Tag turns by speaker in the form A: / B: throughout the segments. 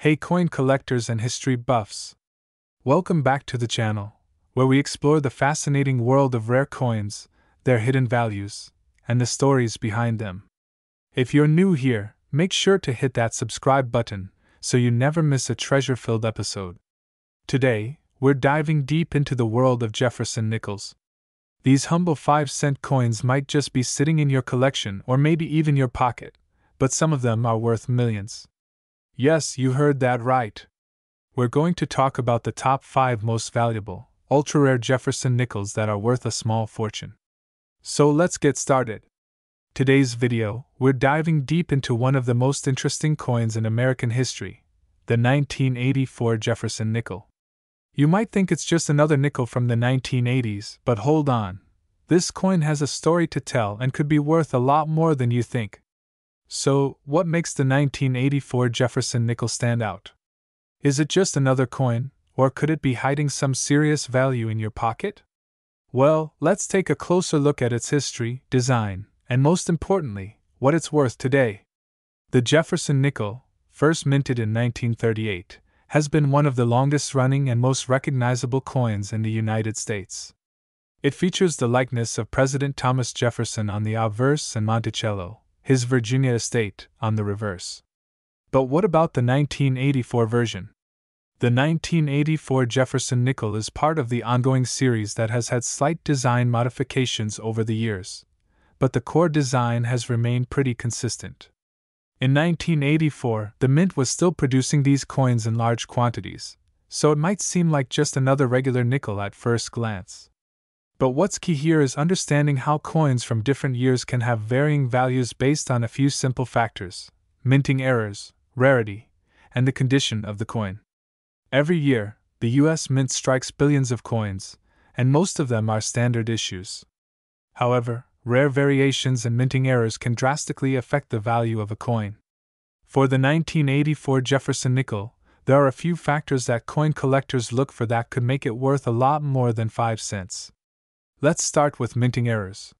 A: Hey coin collectors and history buffs! Welcome back to the channel, where we explore the fascinating world of rare coins, their hidden values, and the stories behind them. If you're new here, make sure to hit that subscribe button so you never miss a treasure-filled episode. Today, we're diving deep into the world of Jefferson nickels. These humble 5-cent coins might just be sitting in your collection or maybe even your pocket, but some of them are worth millions. Yes, you heard that right. We're going to talk about the top 5 most valuable, ultra-rare Jefferson nickels that are worth a small fortune. So let's get started. Today's video, we're diving deep into one of the most interesting coins in American history, the 1984 Jefferson nickel. You might think it's just another nickel from the 1980s, but hold on. This coin has a story to tell and could be worth a lot more than you think. So, what makes the 1984 Jefferson nickel stand out? Is it just another coin, or could it be hiding some serious value in your pocket? Well, let's take a closer look at its history, design, and most importantly, what it's worth today. The Jefferson nickel, first minted in 1938, has been one of the longest-running and most recognizable coins in the United States. It features the likeness of President Thomas Jefferson on the obverse and Monticello, his Virginia estate, on the reverse. But what about the 1984 version? The 1984 Jefferson nickel is part of the ongoing series that has had slight design modifications over the years, but the core design has remained pretty consistent. In 1984, the mint was still producing these coins in large quantities, so it might seem like just another regular nickel at first glance. But what's key here is understanding how coins from different years can have varying values based on a few simple factors: minting errors, rarity, and the condition of the coin. Every year, the U.S. Mint strikes billions of coins, and most of them are standard issues. However, rare variations and minting errors can drastically affect the value of a coin. For the 1984 Jefferson nickel, there are a few factors that coin collectors look for that could make it worth a lot more than 5 cents. Let's start with minting errors.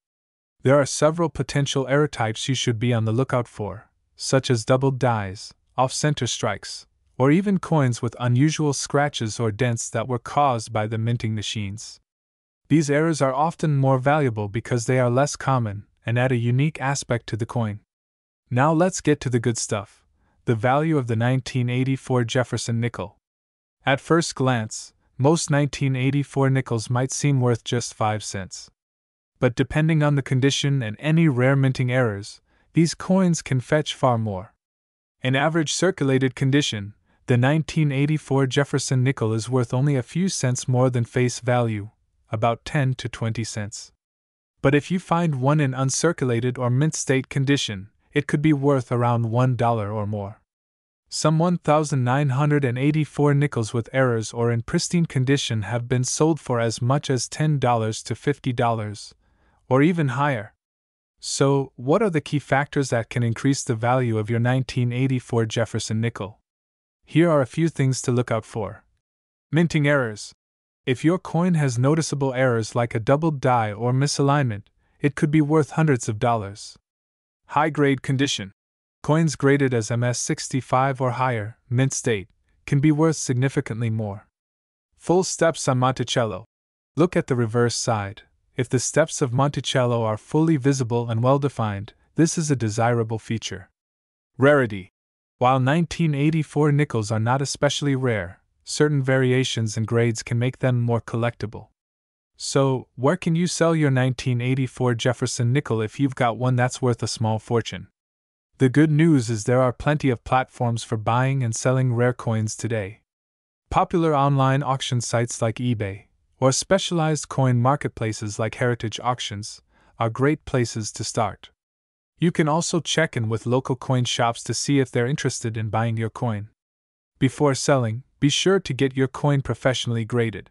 A: There are several potential error types you should be on the lookout for, such as doubled dies, off-center strikes, or even coins with unusual scratches or dents that were caused by the minting machines. These errors are often more valuable because they are less common and add a unique aspect to the coin. Now let's get to the good stuff, the value of the 1984 Jefferson nickel. At first glance, most 1984 nickels might seem worth just 5 cents. But depending on the condition and any rare minting errors, these coins can fetch far more. In average circulated condition, the 1984 Jefferson nickel is worth only a few cents more than face value, about 10 to 20 cents. But if you find one in uncirculated or mint state condition, it could be worth around $1 or more. Some 1,984 nickels with errors or in pristine condition have been sold for as much as $10 to $50, or even higher. So, what are the key factors that can increase the value of your 1984 Jefferson nickel? Here are a few things to look out for. Minting errors. If your coin has noticeable errors like a doubled die or misalignment, it could be worth hundreds of dollars. High-grade condition. Coins graded as MS65 or higher, mint state, can be worth significantly more. Full steps on Monticello. Look at the reverse side. If the steps of Monticello are fully visible and well-defined, this is a desirable feature. Rarity. While 1984 nickels are not especially rare, certain variations and grades can make them more collectible. So, where can you sell your 1984 Jefferson nickel if you've got one that's worth a small fortune? The good news is there are plenty of platforms for buying and selling rare coins today. Popular online auction sites like eBay, or specialized coin marketplaces like Heritage Auctions, are great places to start. You can also check in with local coin shops to see if they're interested in buying your coin. Before selling, be sure to get your coin professionally graded.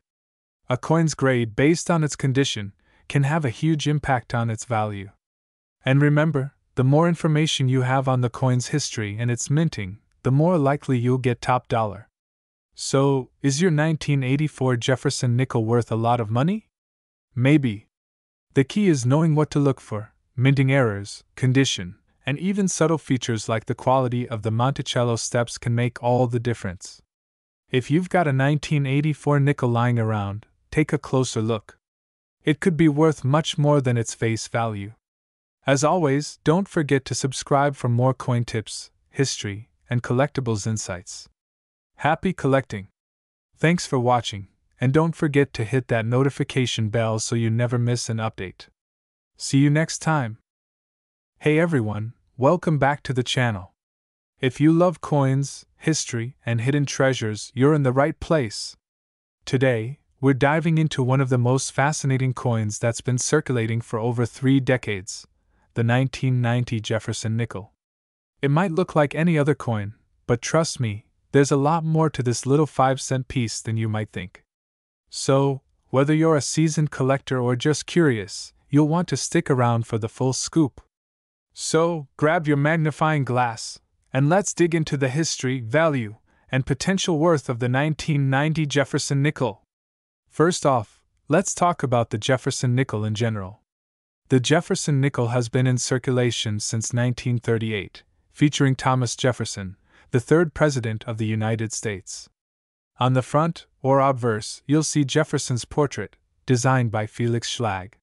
A: A coin's grade based on its condition can have a huge impact on its value. And remember, the more information you have on the coin's history and its minting, the more likely you'll get top dollar. So, is your 1984 Jefferson nickel worth a lot of money? Maybe. The key is knowing what to look for: minting errors, condition, and even subtle features like the quality of the Monticello steps can make all the difference. If you've got a 1984 nickel lying around, take a closer look. It could be worth much more than its face value. As always, don't forget to subscribe for more coin tips, history, and collectibles insights. Happy collecting! Thanks for watching, and don't forget to hit that notification bell so you never miss an update. See you next time! Hey everyone, welcome back to the channel. If you love coins, history, and hidden treasures, you're in the right place. Today, we're diving into one of the most fascinating coins that's been circulating for over 3 decades, the 1990 Jefferson nickel. It might look like any other coin, but trust me, there's a lot more to this little 5-cent piece than you might think. So, whether you're a seasoned collector or just curious, you'll want to stick around for the full scoop. So, grab your magnifying glass, and let's dig into the history, value, and potential worth of the 1990 Jefferson nickel. First off, let's talk about the Jefferson nickel in general. The Jefferson nickel has been in circulation since 1938, featuring Thomas Jefferson, the third President of the United States. On the front, or obverse, you'll see Jefferson's portrait, designed by Felix Schlag.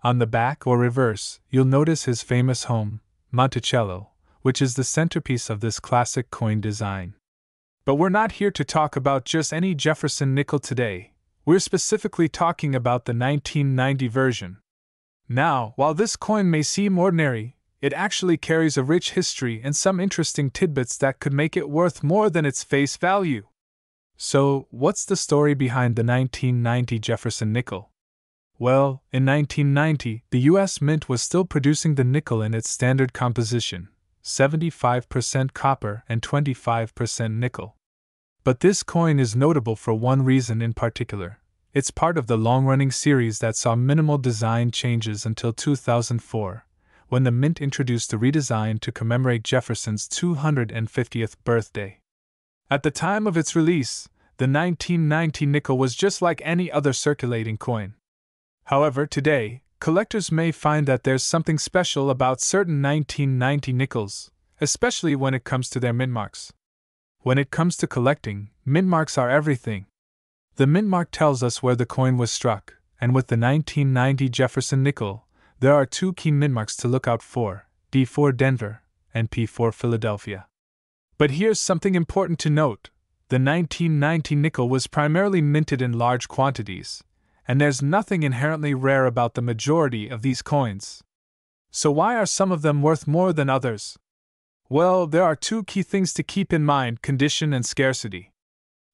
A: On the back, or reverse, you'll notice his famous home, Monticello, which is the centerpiece of this classic coin design. But we're not here to talk about just any Jefferson nickel today. We're specifically talking about the 1990 version. Now, while this coin may seem ordinary, it actually carries a rich history and some interesting tidbits that could make it worth more than its face value. So, what's the story behind the 1990 Jefferson nickel? Well, in 1990, the US Mint was still producing the nickel in its standard composition, 75% copper and 25% nickel. But this coin is notable for one reason in particular. It's part of the long-running series that saw minimal design changes until 2004, when the Mint introduced a redesign to commemorate Jefferson's 250th birthday. At the time of its release, the 1990 nickel was just like any other circulating coin. However, today, collectors may find that there's something special about certain 1990 nickels, especially when it comes to their mint marks. When it comes to collecting, mint marks are everything. The mint mark tells us where the coin was struck, and with the 1990 Jefferson nickel, there are 2 key mint marks to look out for, D for Denver and P for Philadelphia. But here's something important to note. The 1990 nickel was primarily minted in large quantities, and there's nothing inherently rare about the majority of these coins. So why are some of them worth more than others? Well, there are 2 key things to keep in mind: condition and scarcity.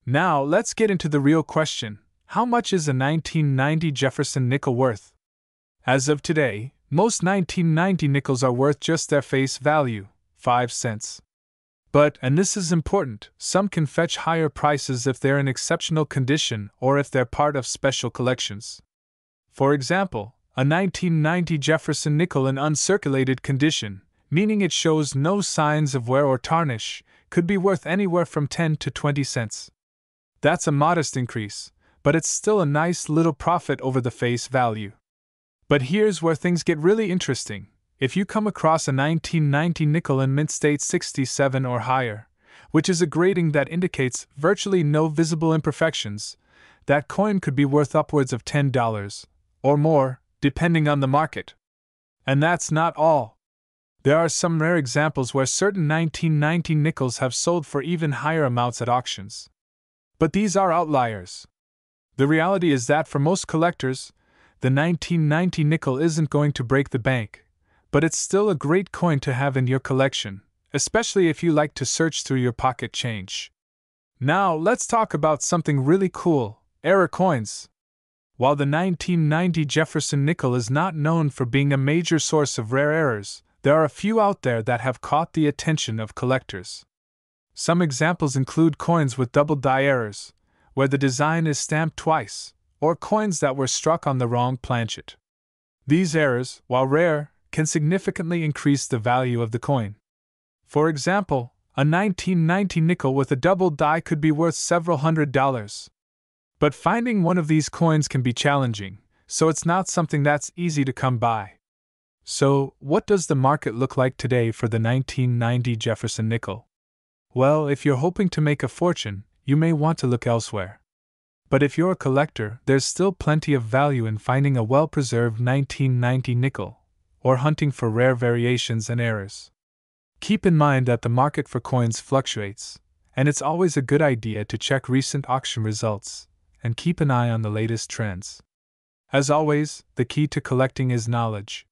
A: Now, let's get into the real question. How much is a 1990 Jefferson nickel worth? As of today, most 1990 nickels are worth just their face value, 5 cents. But, and this is important, some can fetch higher prices if they're in exceptional condition or if they're part of special collections. For example, a 1990 Jefferson nickel in uncirculated condition, meaning it shows no signs of wear or tarnish, could be worth anywhere from 10 to 20 cents. That's a modest increase, but it's still a nice little profit over the face value. But here's where things get really interesting. If you come across a 1990 nickel in mint state 67 or higher, which is a grading that indicates virtually no visible imperfections, that coin could be worth upwards of $10 or more, depending on the market. And that's not all. There are some rare examples where certain 1990 nickels have sold for even higher amounts at auctions. But these are outliers. The reality is that for most collectors, the 1990 nickel isn't going to break the bank, but it's still a great coin to have in your collection, especially if you like to search through your pocket change. Now, let's talk about something really cool: error coins. While the 1990 Jefferson nickel is not known for being a major source of rare errors, there are a few out there that have caught the attention of collectors. Some examples include coins with double die errors, where the design is stamped twice, or coins that were struck on the wrong planchet. These errors, while rare, can significantly increase the value of the coin. For example, a 1990 nickel with a double die could be worth several $100s. But finding one of these coins can be challenging, so it's not something that's easy to come by. So, what does the market look like today for the 1990 Jefferson nickel? Well, if you're hoping to make a fortune, you may want to look elsewhere. But if you're a collector, there's still plenty of value in finding a well-preserved 1990 nickel, or hunting for rare variations and errors. Keep in mind that the market for coins fluctuates, and it's always a good idea to check recent auction results and keep an eye on the latest trends. As always, the key to collecting is knowledge.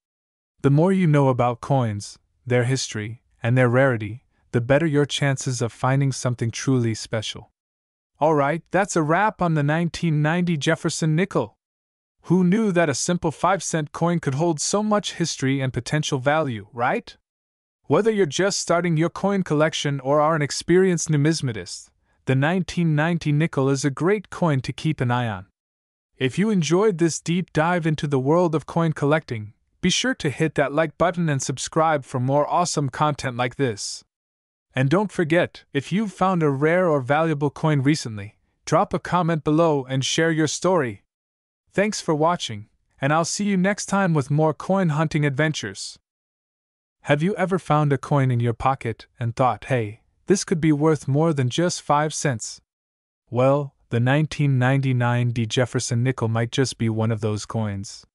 A: The more you know about coins, their history, and their rarity, the better your chances of finding something truly special. Alright, that's a wrap on the 1990 Jefferson nickel. Who knew that a simple 5-cent coin could hold so much history and potential value, right? Whether you're just starting your coin collection or are an experienced numismatist, the 1990 nickel is a great coin to keep an eye on. If you enjoyed this deep dive into the world of coin collecting, be sure to hit that like button and subscribe for more awesome content like this. And don't forget, if you've found a rare or valuable coin recently, drop a comment below and share your story. Thanks for watching, and I'll see you next time with more coin hunting adventures. Have you ever found a coin in your pocket and thought, hey, this could be worth more than just 5 cents? Well, the 1999 Jefferson nickel might just be one of those coins.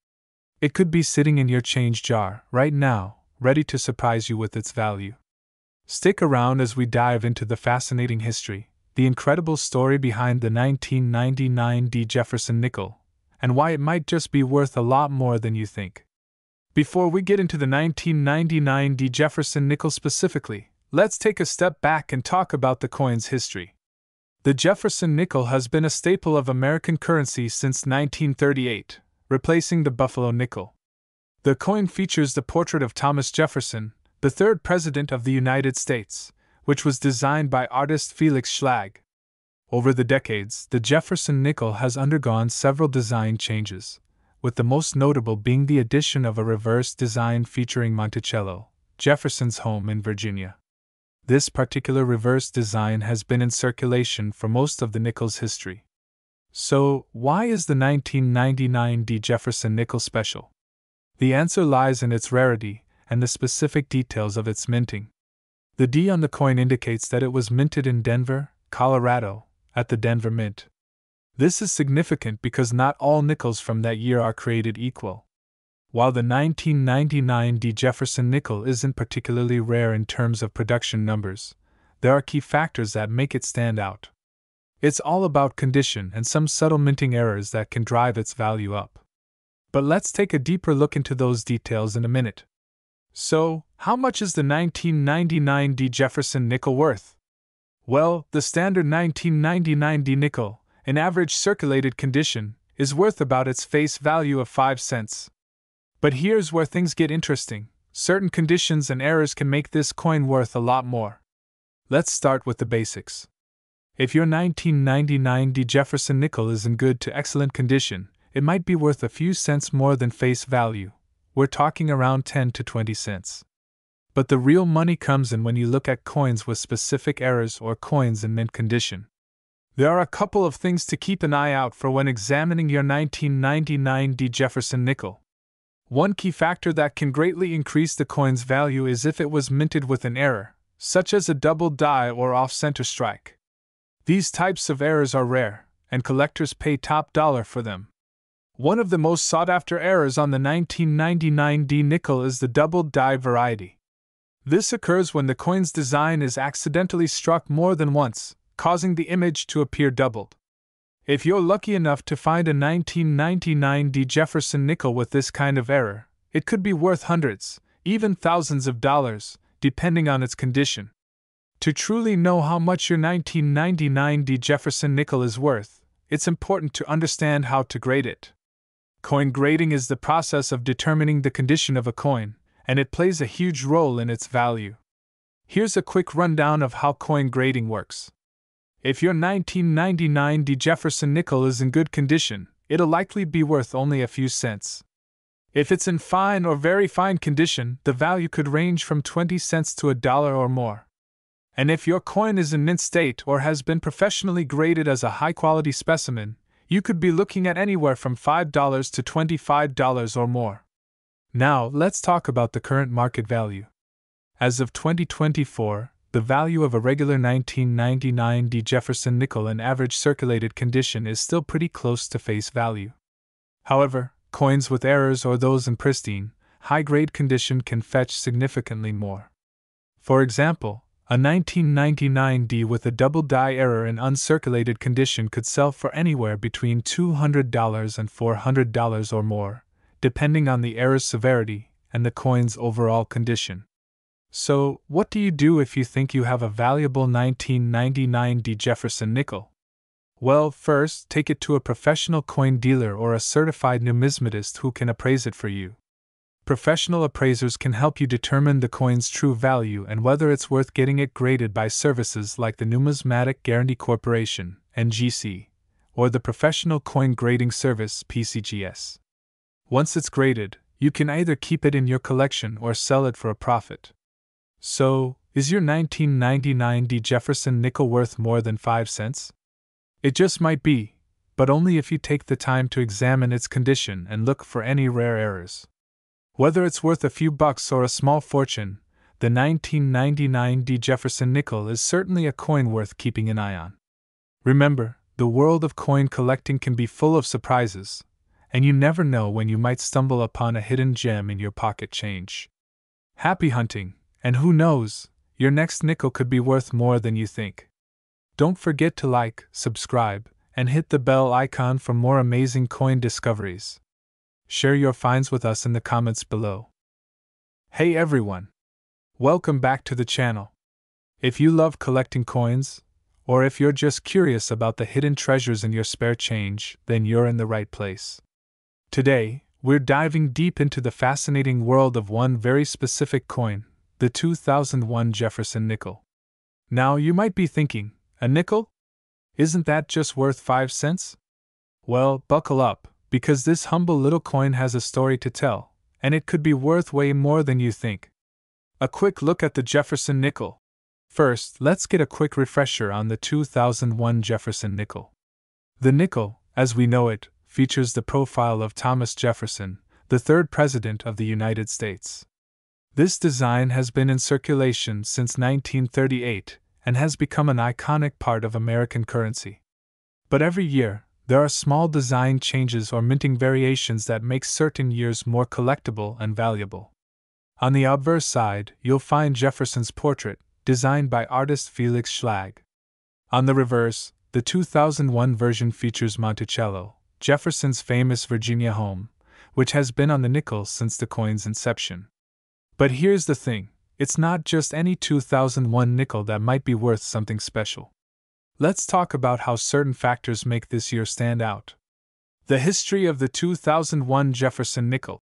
A: It could be sitting in your change jar right now, ready to surprise you with its value. Stick around as we dive into the fascinating history, the incredible story behind the 1999 Jefferson nickel, and why it might just be worth a lot more than you think. Before we get into the 1999 Jefferson nickel specifically, let's take a step back and talk about the coin's history. The Jefferson nickel has been a staple of American currency since 1938, replacing the Buffalo nickel. The coin features the portrait of Thomas Jefferson, the third President of the United States, which was designed by artist Felix Schlag. Over the decades, the Jefferson nickel has undergone several design changes, with the most notable being the addition of a reverse design featuring Monticello, Jefferson's home in Virginia. This particular reverse design has been in circulation for most of the nickel's history. So, why is the 1999 Jefferson nickel special? The answer lies in its rarity and the specific details of its minting. The D on the coin indicates that it was minted in Denver, Colorado, at the Denver Mint. This is significant because not all nickels from that year are created equal. While the 1999 Jefferson nickel isn't particularly rare in terms of production numbers, there are key factors that make it stand out. It's all about condition and some subtle minting errors that can drive its value up. But let's take a deeper look into those details in a minute. So, how much is the 1999 Jefferson nickel worth? Well, the standard 1999 nickel, in average circulated condition, is worth about its face value of 5 cents. But here's where things get interesting. Certain conditions and errors can make this coin worth a lot more. Let's start with the basics. If your 1999 Jefferson nickel is in good to excellent condition, it might be worth a few cents more than face value. We're talking around 10 to 20 cents. But the real money comes in when you look at coins with specific errors or coins in mint condition. There are a couple of things to keep an eye out for when examining your 1999 Jefferson nickel. One key factor that can greatly increase the coin's value is if it was minted with an error, such as a double die or off-center strike. These types of errors are rare, and collectors pay top dollar for them. One of the most sought-after errors on the 1999 nickel is the double die variety. This occurs when the coin's design is accidentally struck more than once, causing the image to appear doubled. If you're lucky enough to find a 1999 Jefferson nickel with this kind of error, it could be worth hundreds, even thousands of dollars, depending on its condition. To truly know how much your 1999 Jefferson nickel is worth, it's important to understand how to grade it. Coin grading is the process of determining the condition of a coin, and it plays a huge role in its value. Here's a quick rundown of how coin grading works. If your 1999 Jefferson nickel is in good condition, it'll likely be worth only a few cents. If it's in fine or very fine condition, the value could range from 20 cents to $1 or more. And if your coin is in mint state or has been professionally graded as a high-quality specimen, you could be looking at anywhere from $5 to $25 or more. Now, let's talk about the current market value. As of 2024, the value of a regular 1999 Jefferson nickel in average circulated condition is still pretty close to face value. However, coins with errors or those in pristine, high-grade condition can fetch significantly more. For example, a 1999 with a double die error in uncirculated condition could sell for anywhere between $200 and $400 or more, depending on the error's severity and the coin's overall condition. So, what do you do if you think you have a valuable 1999 Jefferson nickel? Well, first, take it to a professional coin dealer or a certified numismatist who can appraise it for you. Professional appraisers can help you determine the coin's true value and whether it's worth getting it graded by services like the Numismatic Guarantee Corporation, NGC, or the Professional Coin Grading Service, PCGS. Once it's graded, you can either keep it in your collection or sell it for a profit. So, is your 1999 Jefferson nickel worth more than 5 cents? It just might be, but only if you take the time to examine its condition and look for any rare errors. Whether it's worth a few bucks or a small fortune, the 1999 Jefferson nickel is certainly a coin worth keeping an eye on. Remember, the world of coin collecting can be full of surprises, and you never know when you might stumble upon a hidden gem in your pocket change. Happy hunting, and who knows, your next nickel could be worth more than you think. Don't forget to like, subscribe, and hit the bell icon for more amazing coin discoveries. Share your finds with us in the comments below. Hey everyone! Welcome back to the channel. If you love collecting coins, or if you're just curious about the hidden treasures in your spare change, then you're in the right place. Today, we're diving deep into the fascinating world of one very specific coin, the 2001 Jefferson nickel. Now you might be thinking, a nickel? Isn't that just worth 5 cents? Well, buckle up, because this humble little coin has a story to tell, and it could be worth way more than you think. A quick look at the Jefferson nickel. First, let's get a quick refresher on the 2001 Jefferson nickel. The nickel, as we know it, features the profile of Thomas Jefferson, the third President of the United States. This design has been in circulation since 1938 and has become an iconic part of American currency. But every year, there are small design changes or minting variations that make certain years more collectible and valuable. On the obverse side, you'll find Jefferson's portrait, designed by artist Felix Schlag. On the reverse, the 2001 version features Monticello, Jefferson's famous Virginia home, which has been on the nickel since the coin's inception. But here's the thing, it's not just any 2001 nickel that might be worth something special. Let's talk about how certain factors make this year stand out. The history of the 2001 Jefferson nickel.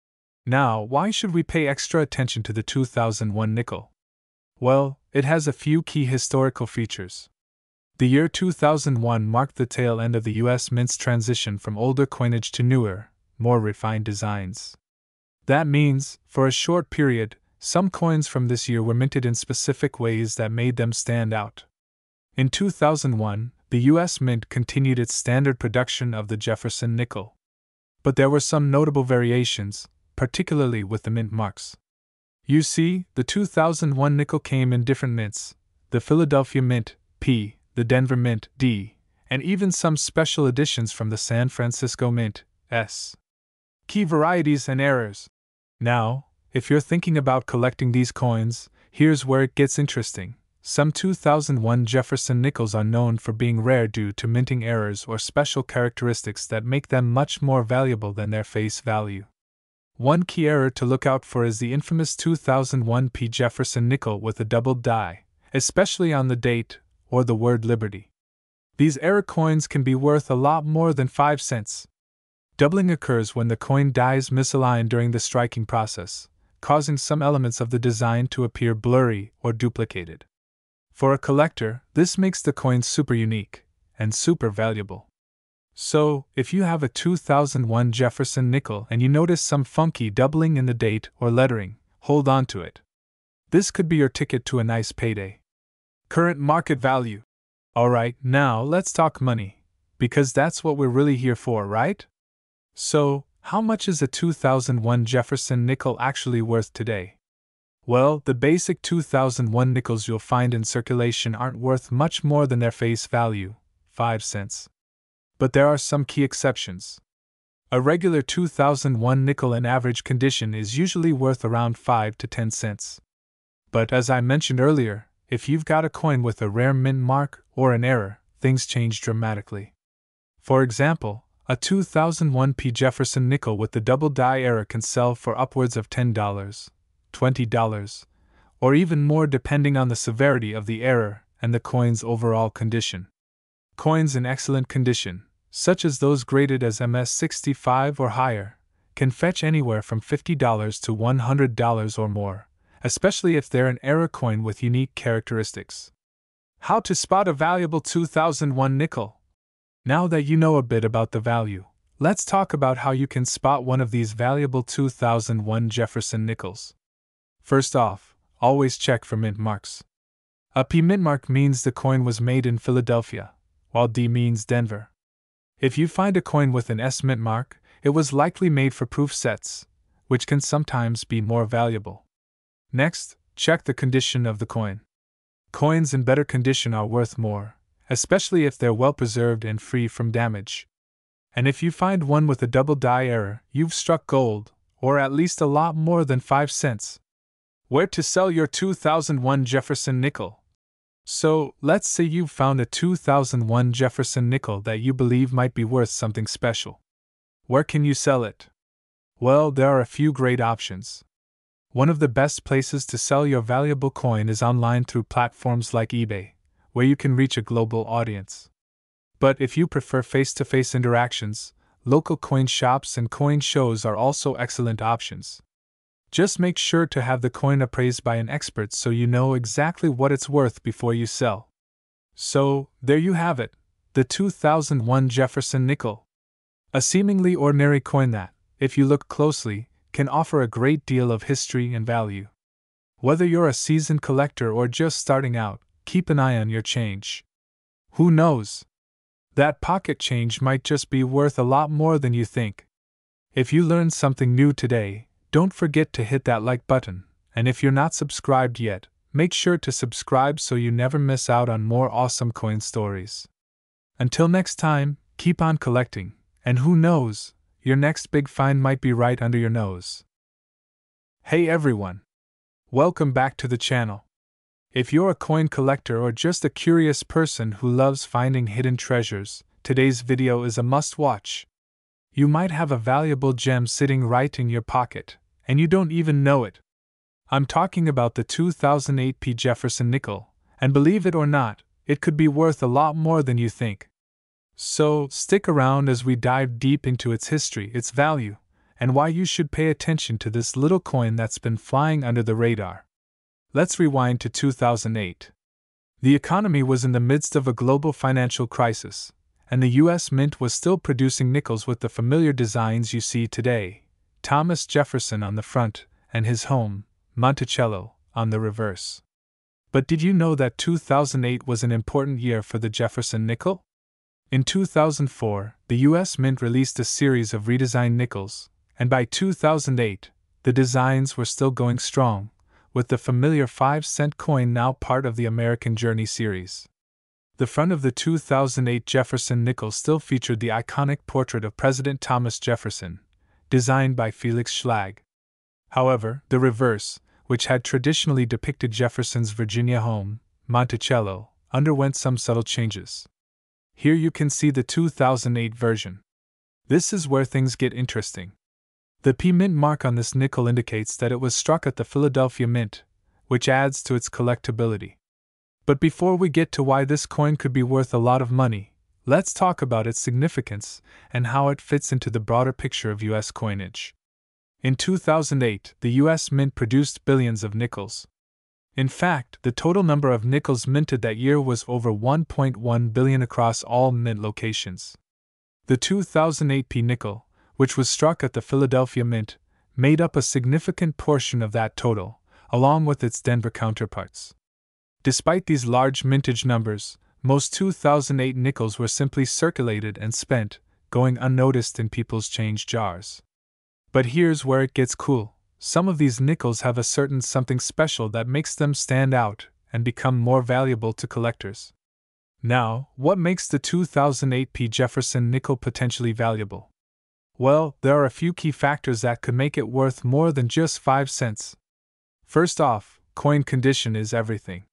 A: Now, why should we pay extra attention to the 2001 nickel? Well, it has a few key historical features. The year 2001 marked the tail end of the U.S. Mint's transition from older coinage to newer, more refined designs. That means, for a short period, some coins from this year were minted in specific ways that made them stand out. In 2001, the U.S. Mint continued its standard production of the Jefferson nickel. But there were some notable variations, particularly with the mint marks. You see, the 2001 nickel came in different mints, the Philadelphia Mint, P, the Denver Mint, D, and even some special editions from the San Francisco Mint, S. Key varieties and errors. Now, if you're thinking about collecting these coins, here's where it gets interesting. Some 2001 Jefferson nickels are known for being rare due to minting errors or special characteristics that make them much more valuable than their face value. One key error to look out for is the infamous 2001 P Jefferson nickel with a doubled die, especially on the date or the word Liberty. These error coins can be worth a lot more than 5 cents. Doubling occurs when the coin dies misaligned during the striking process, causing some elements of the design to appear blurry or duplicated. For a collector, this makes the coin super unique and super valuable. So, if you have a 2001 Jefferson nickel and you notice some funky doubling in the date or lettering, hold on to it. This could be your ticket to a nice payday. Current market value. Alright, now let's talk money, because that's what we're really here for, right? So, How much is a 2001 Jefferson nickel actually worth today? Well, the basic 2001 nickels you'll find in circulation aren't worth much more than their face value, 5 cents. But there are some key exceptions. A regular 2001 nickel in average condition is usually worth around 5 to 10 cents. But as I mentioned earlier, if you've got a coin with a rare mint mark or an error, things change dramatically. For example, a 2001 P. Jefferson nickel with the double die error can sell for upwards of $10, $20, or even more depending on the severity of the error and the coin's overall condition. Coins in excellent condition, such as those graded as MS65 or higher, can fetch anywhere from $50 to $100 or more, especially if they're an error coin with unique characteristics. How to spot a valuable 2001 nickel? Now that you know a bit about the value, let's talk about how you can spot one of these valuable 2001 Jefferson nickels. First off, always check for mint marks. A P mint mark means the coin was made in Philadelphia, while D means Denver. If you find a coin with an S mint mark, it was likely made for proof sets, which can sometimes be more valuable. Next, check the condition of the coin. Coins in better condition are worth more, especially if they're well preserved and free from damage. And if you find one with a double die error, you've struck gold, or at least a lot more than 5 cents. Where to sell your 2001 Jefferson nickel? So, let's say you've found a 2001 Jefferson nickel that you believe might be worth something special. Where can you sell it? Well, there are a few great options. One of the best places to sell your valuable coin is online through platforms like eBay, where you can reach a global audience. But if you prefer face-to-face interactions, local coin shops and coin shows are also excellent options. Just make sure to have the coin appraised by an expert so you know exactly what it's worth before you sell. So, there you have it, the 2001 Jefferson nickel. A seemingly ordinary coin that, if you look closely, can offer a great deal of history and value. Whether you're a seasoned collector or just starting out, keep an eye on your change. Who knows? That pocket change might just be worth a lot more than you think. If you learned something new today, don't forget to hit that like button, and if you're not subscribed yet, make sure to subscribe so you never miss out on more awesome coin stories. Until next time, keep on collecting, and who knows, your next big find might be right under your nose. Hey everyone! Welcome back to the channel. If you're a coin collector or just a curious person who loves finding hidden treasures, today's video is a must-watch. You might have a valuable gem sitting right in your pocket, and you don't even know it. I'm talking about the 2008 P. Jefferson nickel, and believe it or not, it could be worth a lot more than you think. So, stick around as we dive deep into its history, its value, and why you should pay attention to this little coin that's been flying under the radar. Let's rewind to 2008. The economy was in the midst of a global financial crisis, and the U.S. Mint was still producing nickels with the familiar designs you see today, Thomas Jefferson on the front, and his home, Monticello, on the reverse. But did you know that 2008 was an important year for the Jefferson nickel? In 2004, the U.S. Mint released a series of redesigned nickels, and by 2008, the designs were still going strong, with the familiar 5-cent coin now part of the American Journey series. The front of the 2008 Jefferson nickel still featured the iconic portrait of President Thomas Jefferson, designed by Felix Schlag. However, the reverse, which had traditionally depicted Jefferson's Virginia home, Monticello, underwent some subtle changes. Here you can see the 2008 version. This is where things get interesting. The P Mint mark on this nickel indicates that it was struck at the Philadelphia Mint, which adds to its collectability. But before we get to why this coin could be worth a lot of money, let's talk about its significance and how it fits into the broader picture of U.S. coinage. In 2008, the U.S. Mint produced billions of nickels. In fact, the total number of nickels minted that year was over 1.1 billion across all mint locations. The 2008 P nickel, which was struck at the Philadelphia Mint, made up a significant portion of that total, along with its Denver counterparts. Despite these large mintage numbers, most 2008 nickels were simply circulated and spent, going unnoticed in people's change jars. But here's where it gets cool. Some of these nickels have a certain something special that makes them stand out and become more valuable to collectors. Now, what makes the 2008 Jefferson nickel potentially valuable? Well, there are a few key factors that could make it worth more than just 5 cents. First off, coin condition is everything.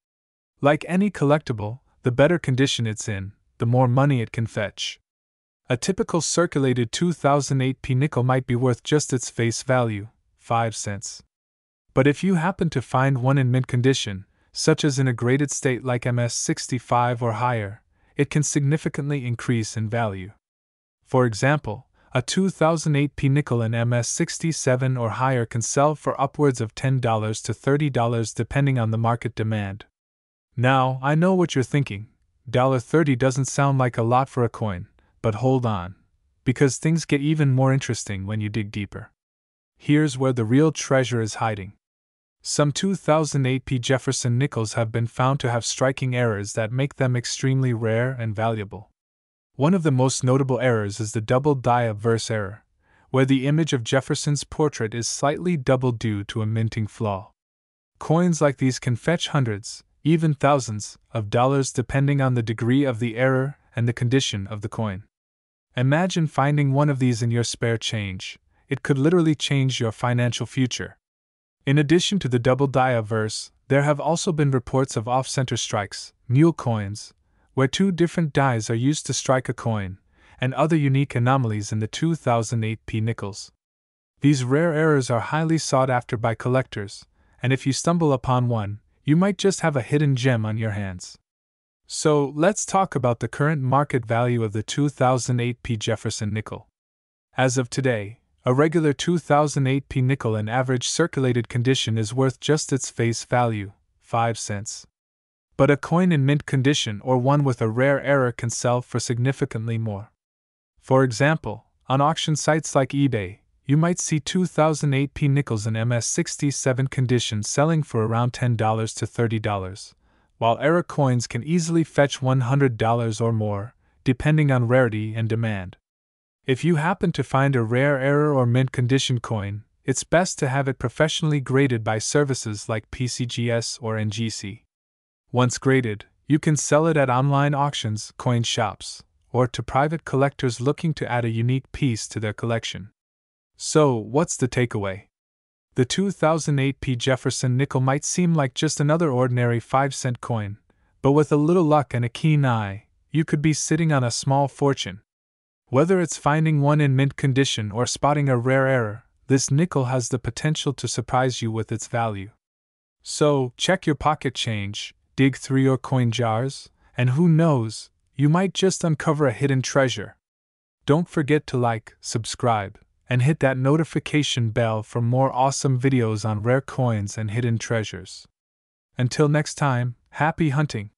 A: Like any collectible, the better condition it's in, the more money it can fetch. A typical circulated 2008 nickel might be worth just its face value, 5 cents. But if you happen to find one in mint condition, such as in a graded state like MS-65 or higher, it can significantly increase in value. For example, a 2008 nickel in MS-67 or higher can sell for upwards of $10 to $30 depending on the market demand. Now, I know what you're thinking. $30 doesn't sound like a lot for a coin, but hold on, because things get even more interesting when you dig deeper. Here's where the real treasure is hiding. Some 2008 Jefferson nickels have been found to have striking errors that make them extremely rare and valuable. One of the most notable errors is the double die-of-verse error, where the image of Jefferson's portrait is slightly doubled due to a minting flaw. Coins like these can fetch hundreds, even thousands, of dollars depending on the degree of the error and the condition of the coin. Imagine finding one of these in your spare change. It could literally change your financial future. In addition to the double die-of-verse, there have also been reports of off-center strikes, mule coins, where two different dies are used to strike a coin, and other unique anomalies in the 2008 nickels. These rare errors are highly sought after by collectors, and if you stumble upon one, you might just have a hidden gem on your hands. So, let's talk about the current market value of the 2008 Jefferson nickel. As of today, a regular 2008 nickel in average circulated condition is worth just its face value, 5 cents. But a coin in mint condition or one with a rare error can sell for significantly more. For example, on auction sites like eBay, you might see 2008 nickels in MS-67 condition selling for around $10 to $30, while error coins can easily fetch $100 or more, depending on rarity and demand. If you happen to find a rare error or mint condition coin, it's best to have it professionally graded by services like PCGS or NGC. Once graded, you can sell it at online auctions, coin shops, or to private collectors looking to add a unique piece to their collection. So, what's the takeaway? The 2008 Jefferson nickel might seem like just another ordinary 5-cent coin, but with a little luck and a keen eye, you could be sitting on a small fortune. Whether it's finding one in mint condition or spotting a rare error, this nickel has the potential to surprise you with its value. So, check your pocket change, dig through your coin jars, and who knows, you might just uncover a hidden treasure. Don't forget to like, subscribe, and hit that notification bell for more awesome videos on rare coins and hidden treasures. Until next time, happy hunting!